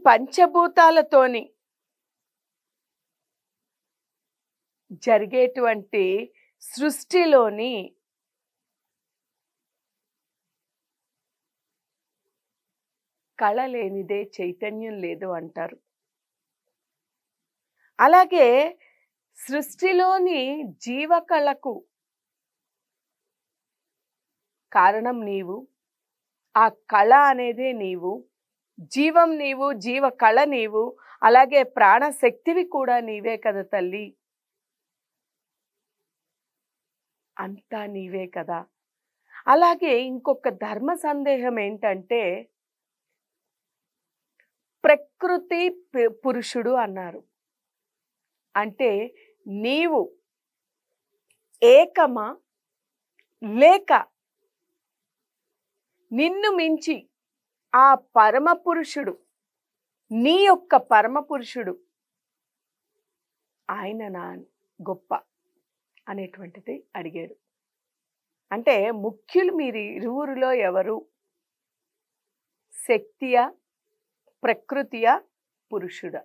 పంచభూతాలతోని జరిగేటువంటి సృష్టిలోని కళ లేనిదే చైతన్యం లేదు అంటారు. అలాగే సృష్టిలోని జీవకళకు కారణం నీవు, ఆ కళ అనేదే నీవు, జీవం నీవు, జీవ కళ నీవు, అలాగే ప్రాణశక్తివి కూడా నీవే కదా తల్లి, అంతా నీవే కదా. అలాగే ఇంకొక ధర్మ సందేహం ఏంటంటే ప్రకృతి పురుషుడు అన్నారు. అంటే నీవు ఏకమా లేక నిన్ను మించి ఆ పరమ పురుషుడు, నీ యొక్క పరమ పురుషుడు ఆయన నా గొప్ప అనేటువంటిది అడిగాడు. అంటే ముఖ్యులు మీరు ఇరువురిలో ఎవరు? శక్తియా, ప్రకృతియా, పురుషుడా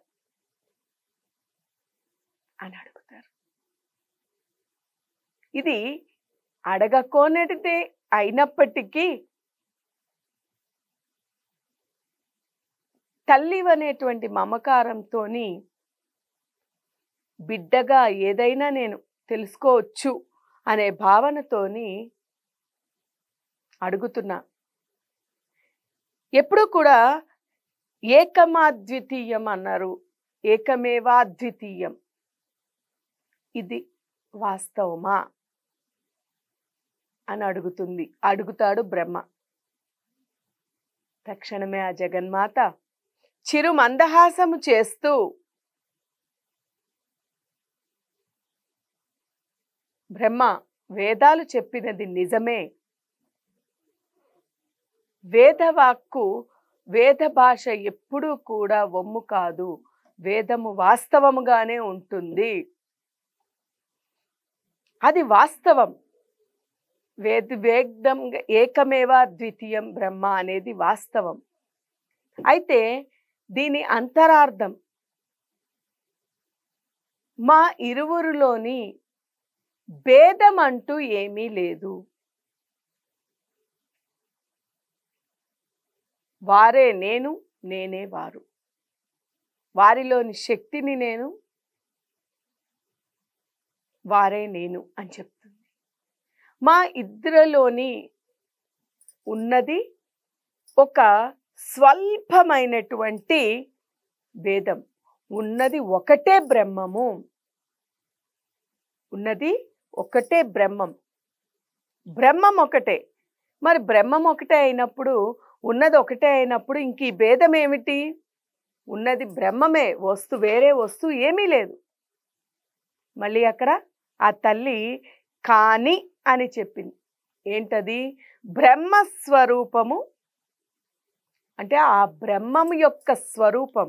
అని అడుగుతారు. ఇది అడగకోనేటిదే అయినప్పటికీ తల్లి అనేటువంటి మమకారంతోని బిడ్డగా ఏదైనా నేను తెలుసుకోవచ్చు అనే భావనతోని అడుగుతున్నా. ఎప్పుడూ కూడా ఏకమాద్వితీయం అన్నారు, ఏకమేవాద్వితీయం. ఇది వాస్తవమా అని అడుగుతాడు బ్రహ్మ. తక్షణమే ఆ జగన్మాత చిరు మందహాసము చేస్తూ బ్రహ్మ, వేదాలు చెప్పినది నిజమే. వేదవాక్కు, వేద భాష ఎప్పుడూ కూడా వమ్ము కాదు, వేదము వాస్తవముగానే ఉంటుంది. అది వాస్తవం. వేదం ఏకమేవా ద్వితీయం బ్రహ్మ అనేది వాస్తవం. అయితే దీని అంతరార్థం మా ఇరువురిలోని భేదం అంటూ ఏమీ లేదు. వారే నేను, నేనే వారు. వారిలోని శక్తిని నేను, వారే నేను అని చెప్తుంది. మా ఇద్దరిలోని ఉన్నది ఒక స్వల్పమైనటువంటి భేదం. ఉన్నది ఒకటే బ్రహ్మము, ఉన్నది ఒకటే బ్రహ్మం. బ్రహ్మం ఒకటే. మరి బ్రహ్మం ఒకటే అయినప్పుడు, ఉన్నది ఒకటే అయినప్పుడు ఇంక ఈ భేదం ఏమిటి? ఉన్నది బ్రహ్మమే, వేరే వస్తువు ఏమీ లేదు. మళ్ళీ అక్కడ ఆ తల్లి కాని అని చెప్పింది. ఏంటది? బ్రహ్మస్వరూపము. అంటే ఆ బ్రహ్మము యొక్క స్వరూపం,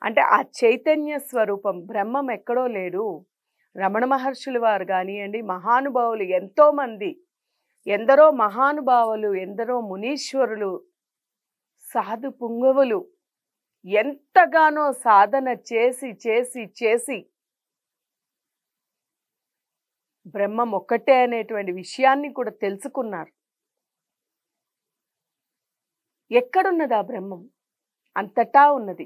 అంటే ఆ చైతన్య స్వరూపం. బ్రహ్మం ఎక్కడో లేడు. రమణ మహర్షుల వారు కానివ్వండి, మహానుభావులు ఎంతోమంది, ఎందరో మహానుభావులు, ఎందరో మునీశ్వరులు, సాధు పుంగవులు ఎంతగానో సాధన చేసి చేసి చేసి బ్రహ్మం ఒక్కటే అనేటువంటి విషయాన్ని కూడా తెలుసుకున్నారు. ఎక్కడున్నది ఆ బ్రహ్మం? అంతటా ఉన్నది.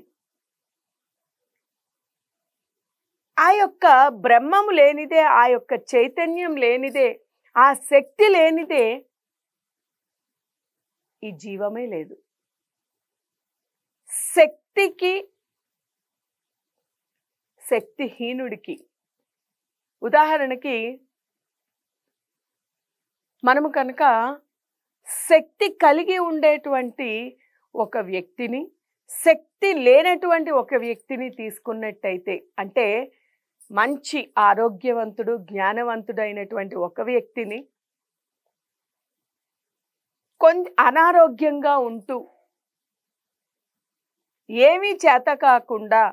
ఆ యొక్క బ్రహ్మము లేనిదే, ఆ యొక్క చైతన్యం లేనిదే, ఆ శక్తి లేనిదే ఈ జీవమే లేదు. శక్తికి, శక్తిహీనుడికి ఉదాహరణకి మనము కనుక శక్తి కలిగి ఉండేటువంటి ఒక వ్యక్తిని, శక్తి లేనటువంటి ఒక వ్యక్తిని తీసుకున్నట్టయితే, అంటే మంచి ఆరోగ్యవంతుడు, జ్ఞానవంతుడైనటువంటి ఒక వ్యక్తిని అనారోగ్యంగా ఉంటూ ఏమీ చేత కాకుండా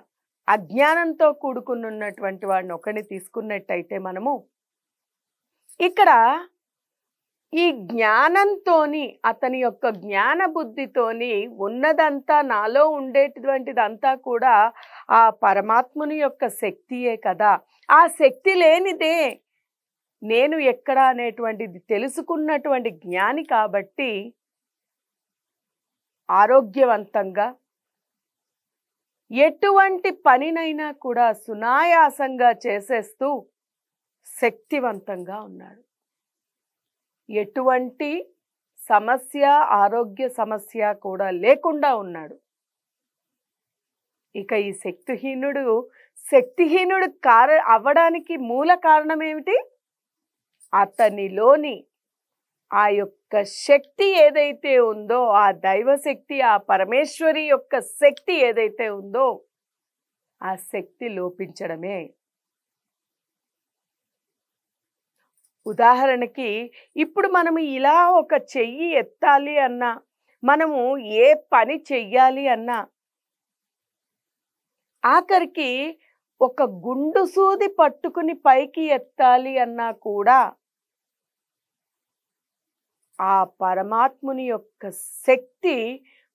అజ్ఞానంతో కూడుకున్నటువంటి వాడిని ఒకరిని తీసుకున్నట్టయితే మనము ఇక్కడ ఈ జ్ఞానంతోని, అతని యొక్క జ్ఞాన బుద్ధితోని ఉన్నదంతా, నాలో ఉండేటువంటిదంతా కూడా ఆ పరమాత్ముని యొక్క శక్తియే కదా. ఆ శక్తి లేనిదే నేను ఎక్కడ అనేటువంటిది తెలుసుకున్నటువంటి జ్ఞాని కాబట్టి ఆరోగ్యవంతంగా ఎటువంటి పనినైనా కూడా సునాయాసంగా చేసేస్తూ శక్తివంతంగా ఉన్నాడు. ఎటువంటి సమస్య, ఆరోగ్య సమస్య కూడా లేకుండా ఉన్నాడు. ఇక ఈ శక్తిహీనుడు అవ్వడానికి మూల కారణం ఏమిటి? అతనిలోని ఆ యొక్క శక్తి ఏదైతే ఉందో, ఆ దైవశక్తి, ఆ పరమేశ్వరి యొక్క శక్తి ఏదైతే ఉందో, ఆ శక్తి లోపించడమే. ఉదాహరణకి ఇప్పుడు మనము ఇలా ఒక చెయ్యి ఎత్తాలి అన్నా, మనము ఏ పని చెయ్యాలి అన్నా, ఆఖరికి ఒక గుండు సూది పట్టుకుని పైకి ఎత్తాలి అన్నా కూడా ఆ పరమాత్ముని యొక్క శక్తి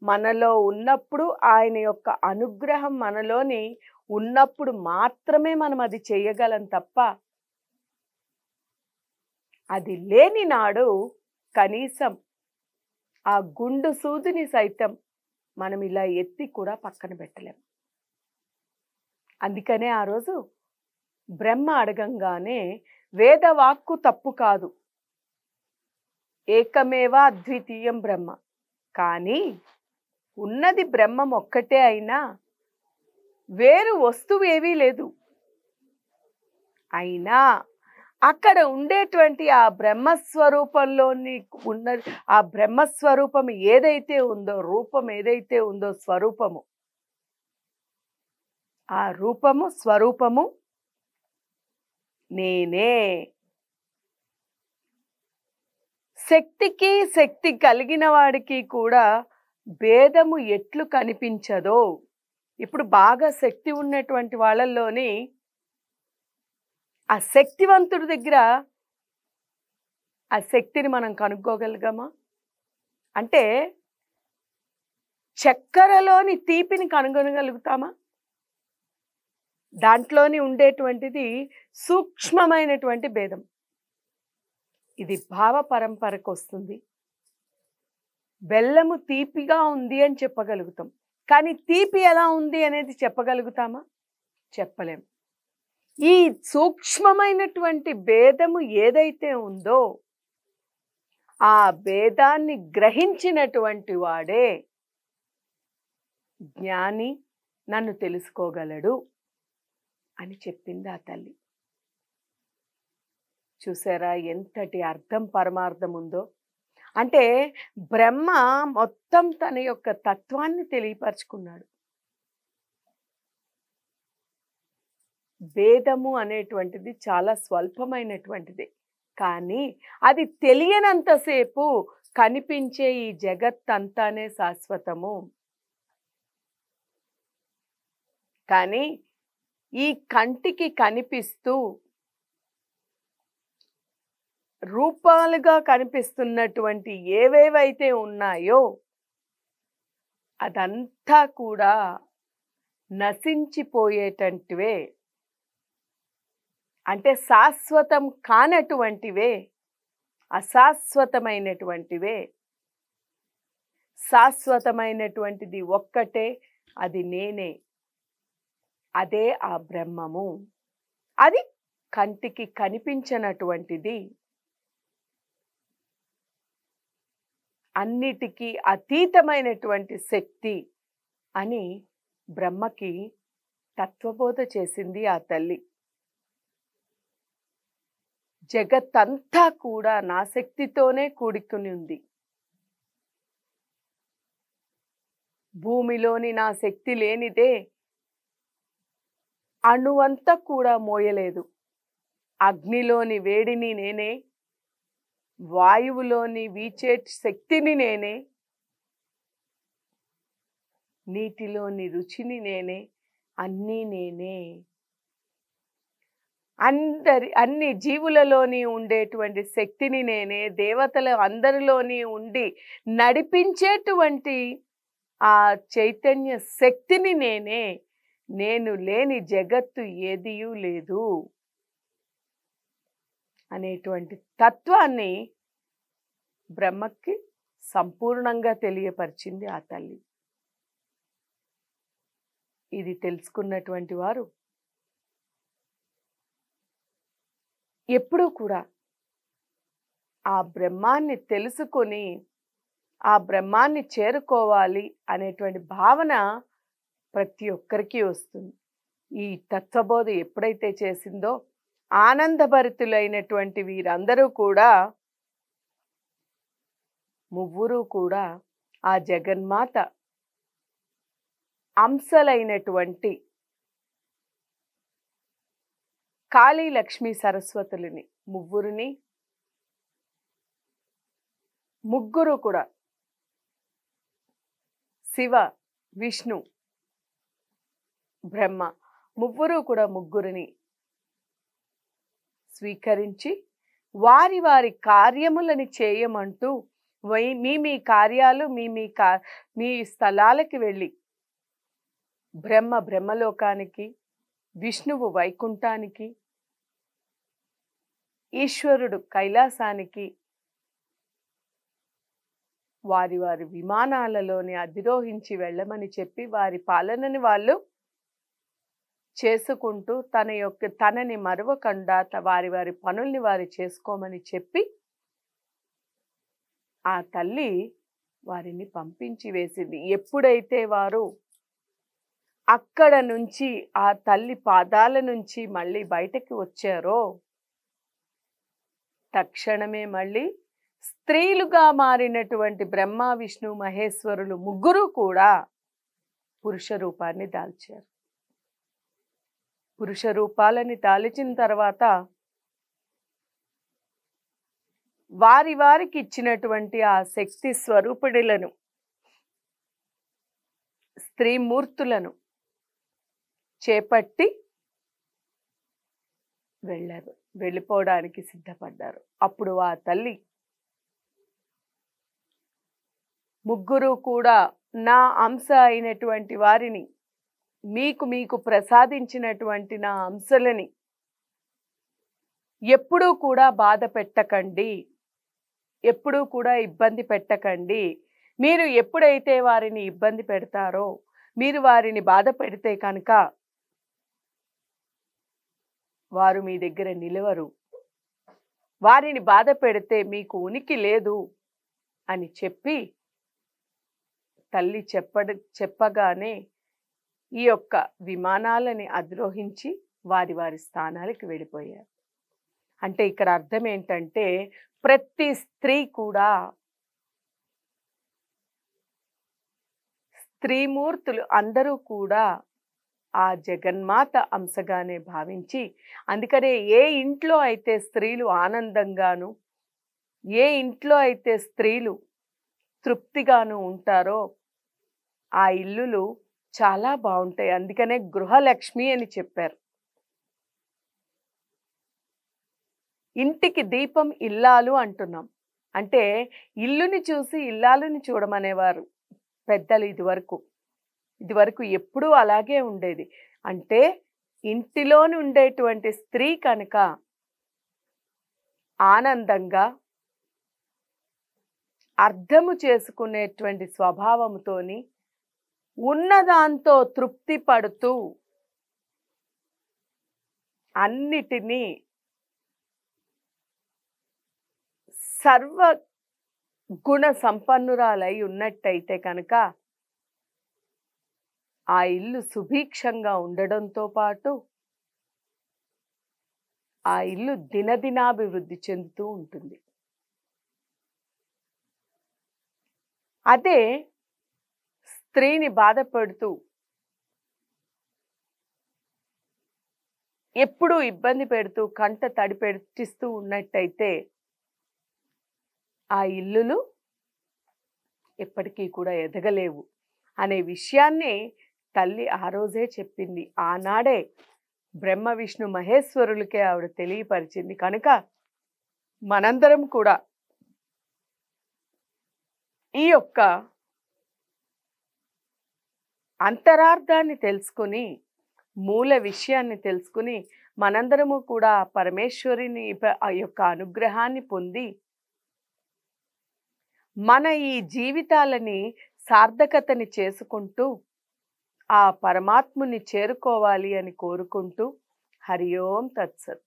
మనలో ఉన్నప్పుడు, ఆయన యొక్క అనుగ్రహం మనలోని ఉన్నప్పుడు మాత్రమే మనం అది చేయగలం తప్ప, అది లేని నాడు కనీసం ఆ గుండు సూదిని సైతం మనం ఇలా ఎత్తి కూడా పక్కన పెట్టలేం. అందుకనే ఆ రోజు బ్రహ్మ అడగంగానే వేదవాక్కు తప్పు కాదు, ఏకమేవ అద్వితీయం బ్రహ్మ, కానీ ఉన్నది బ్రహ్మం ఒక్కటే అయినా వేరు వస్తువు ఏవీ లేదు. అయినా అక్కడ ఉండేటువంటి ఆ బ్రహ్మస్వరూపంలోని ఉన్నది, ఆ బ్రహ్మస్వరూపం ఏదైతే ఉందో, రూపం ఏదైతే ఉందో, స్వరూపము, ఆ రూపము స్వరూపము నేనే. శక్తికి శక్తి కలిగిన వాడికి కూడా భేదము ఎట్లు కనిపించదో. ఇప్పుడు బాగా శక్తి ఉన్నటువంటి వాళ్ళల్లోని ఆ శక్తివంతుడి దగ్గర ఆ శక్తిని మనం కనుక్కోగలిగామా? అంటే చక్కెరలోని తీపిని కనుగొనగలుగుతామా? దాంట్లోని ఉండేటువంటిది సూక్ష్మమైనటువంటి భేదం. ఇది భావ పరంపరకు వస్తుంది. బెల్లము తీపిగా ఉంది అని చెప్పగలుగుతాం, కానీ తీపి ఎలా ఉంది అనేది చెప్పగలుగుతామా? చెప్పలేం. ఈ సూక్ష్మమైనటువంటి భేదము ఏదైతే ఉందో, ఆ భేదాన్ని గ్రహించినటువంటి వాడే జ్ఞాని, నన్ను తెలుసుకోగలడు అని చెప్పింది ఆ తల్లి. చూసారా ఎంతటి అర్థం పరమార్థం ఉందో. అంటే బ్రహ్మ మొత్తం తన యొక్క తత్వాన్ని తెలియపరుచుకున్నాడు. భేదము అనేటువంటిది చాలా స్వల్పమైనటువంటిది, కానీ అది తెలియనంతసేపు కనిపించే ఈ జగత్తంతానే శాశ్వతము. కానీ ఈ కంటికి కనిపిస్తూ రూపాలుగా కనిపిస్తున్నటువంటి ఏవేవైతే ఉన్నాయో అదంతా కూడా నశించిపోయేటంటివే, అంటే శాశ్వతం కానటువంటివే, అశాశ్వతమైనటువంటివే. శాశ్వతమైనటువంటిది ఒక్కటే, అది నేనే, అదే ఆ బ్రహ్మము. అది కంటికి కనిపించనటువంటిది, అన్నిటికీ అతీతమైనటువంటి శక్తి అని బ్రహ్మకి తత్వబోధ చేసింది ఆ తల్లి. జగత్తంతా కూడా నా శక్తితోనే కూడుకుని ఉంది. భూమిలోని నా శక్తి లేనిదే అణువంతా కూడా మోయలేదు. అగ్నిలోని వేడిని నేనే, వాయువులోని వీచే శక్తిని నేనే, నీటిలోని రుచిని నేనే, అన్నీ నేనే. అన్ని జీవులలోని ఉండేటువంటి శక్తిని నేనే, దేవతల అందరిలోని ఉండి నడిపించేటువంటి ఆ చైతన్య శక్తిని నేనే, నేను లేని జగత్తు ఏదియూ లేదు అనేటువంటి తత్వాన్ని బ్రహ్మకి సంపూర్ణంగా తెలియపరిచింది ఆ తల్లి. ఇది తెలుసుకున్నటువంటి వారు ఎప్పుడూ కూడా ఆ బ్రహ్మాన్ని తెలుసుకొని ఆ బ్రహ్మాన్ని చేరుకోవాలి అనేటువంటి భావన ప్రతి ఒక్కరికి వస్తుంది. ఈ తత్వబోధ ఎప్పుడైతే చేసిందో ఆనందభరితులైనటువంటి వీరందరూ కూడా ముగ్గురు కూడా ఆ జగన్మాత అంశలైనటువంటి కాళీ లక్ష్మీ సరస్వతులని ముగ్గురు కూడా శివ విష్ణు బ్రహ్మ ముగ్గురిని స్వీకరించి వారి వారి కార్యములని చేయమంటూ మీ కార్యాలు మీ స్థలాలకి వెళ్ళి బ్రహ్మలోకానికి, విష్ణువు వైకుంఠానికి, ఈశ్వరుడు కైలాసానికి వారి వారి విమానాలలోని అధిరోహించి వెళ్ళమని చెప్పి వారి పాలనని వాళ్ళు చేసుకుంటూ తనని మరువకుండా వారి వారి పనుల్ని వారు చేసుకోమని చెప్పి ఆ తల్లి వారిని పంపించి వేసింది. ఎప్పుడైతే వారు అక్కడ నుంచి ఆ తల్లి పాదాల నుంచి మళ్ళీ బయటకు వచ్చారో తక్షణమే మళ్ళీ స్త్రీలుగా మారినటువంటి బ్రహ్మ విష్ణు మహేశ్వరులు ముగ్గురు కూడా పురుష రూపాన్ని దాల్చారు. పురుష రూపాలని దాల్చిన తర్వాత వారికి ఇచ్చినటువంటి ఆ శక్తి స్వరూపిణులను, స్త్రీమూర్తులను చేపట్టి వెళ్ళిపోవడానికి సిద్ధపడ్డారు. అప్పుడు ఆ తల్లి ముగ్గురు కూడా నా అంశ అయినటువంటి వారిని, మీకు ప్రసాదించినటువంటి నా అంశలని ఎప్పుడూ కూడా బాధ పెట్టకండి, ఎప్పుడూ కూడా ఇబ్బంది పెట్టకండి. మీరు ఎప్పుడైతే వారిని ఇబ్బంది పెడతారో, మీరు వారిని బాధ పెడితే కనుక వారు మీ దగ్గర నిలవరు, వారిని బాధ పెడితే మీకు ఉనికి లేదు అని చెప్పి తల్లి చెప్పగానే ఈ యొక్క విమానాలని అధిరోహించి వారి వారి స్థానాలకు వెళ్ళిపోయారు. అంటే ఇక్కడ అర్థం ఏంటంటే ప్రతి స్త్రీ కూడా స్త్రీమూర్తులు అందరూ కూడా ఆ జగన్మాత అంశగానే భావించి, అందుకనే ఏ ఇంట్లో అయితే స్త్రీలు ఆనందంగాను, ఏ ఇంట్లో అయితే స్త్రీలు తృప్తిగాను ఉంటారో ఆ ఇల్లులు చాలా బాగుంటాయి. అందుకనే గృహలక్ష్మి అని చెప్పారు. ఇంటికి దీపం ఇల్లాలు అంటున్నాం. అంటే ఇల్లుని చూసి ఇల్లాలుని చూడమనేవారు పెద్దలు. ఇదివరకు ఎప్పుడూ అలాగే ఉండేది. అంటే ఇంటిలోని ఉండేటువంటి స్త్రీ కనుక ఆనందంగా అర్థము చేసుకునేటువంటి స్వభావముతోని ఉన్నదాంతో తృప్తి పడుతూ అన్నిటినీ సర్వ గుణ సంపన్నురాలై ఉన్నట్టయితే కనుక ఆ ఇల్లు సుభిక్షంగా ఉండడంతో పాటు ఆ ఇల్లు దినదినాభివృద్ధి చెందుతూ ఉంటుంది. అదే స్త్రీని బాధపడుతూ ఎప్పుడూ ఇబ్బంది పెడుతూ కంట తడి పెట్టిస్తూ ఉన్నట్టయితే ఆ ఇల్లులు ఎప్పటికీ కూడా ఎదగలేవు అనే విషయాన్ని తల్లి ఆ రోజే చెప్పింది. ఆనాడే బ్రహ్మ విష్ణు మహేశ్వరులకే ఆవిడ తెలియపరిచింది. కనుక మనందరం కూడా ఈ యొక్క అంతరార్థాన్ని తెలుసుకుని, మూల విషయాన్ని తెలుసుకుని, మనందరము కూడా పరమేశ్వరిని ఆ యొక్క అనుగ్రహాన్ని పొంది మన ఈ జీవితాలని సార్థకతని చేసుకుంటూ ఆ పరమాత్ముని చేరుకోవాలి అని కోరుకుంటూ, హరి ఓం తత్సత్.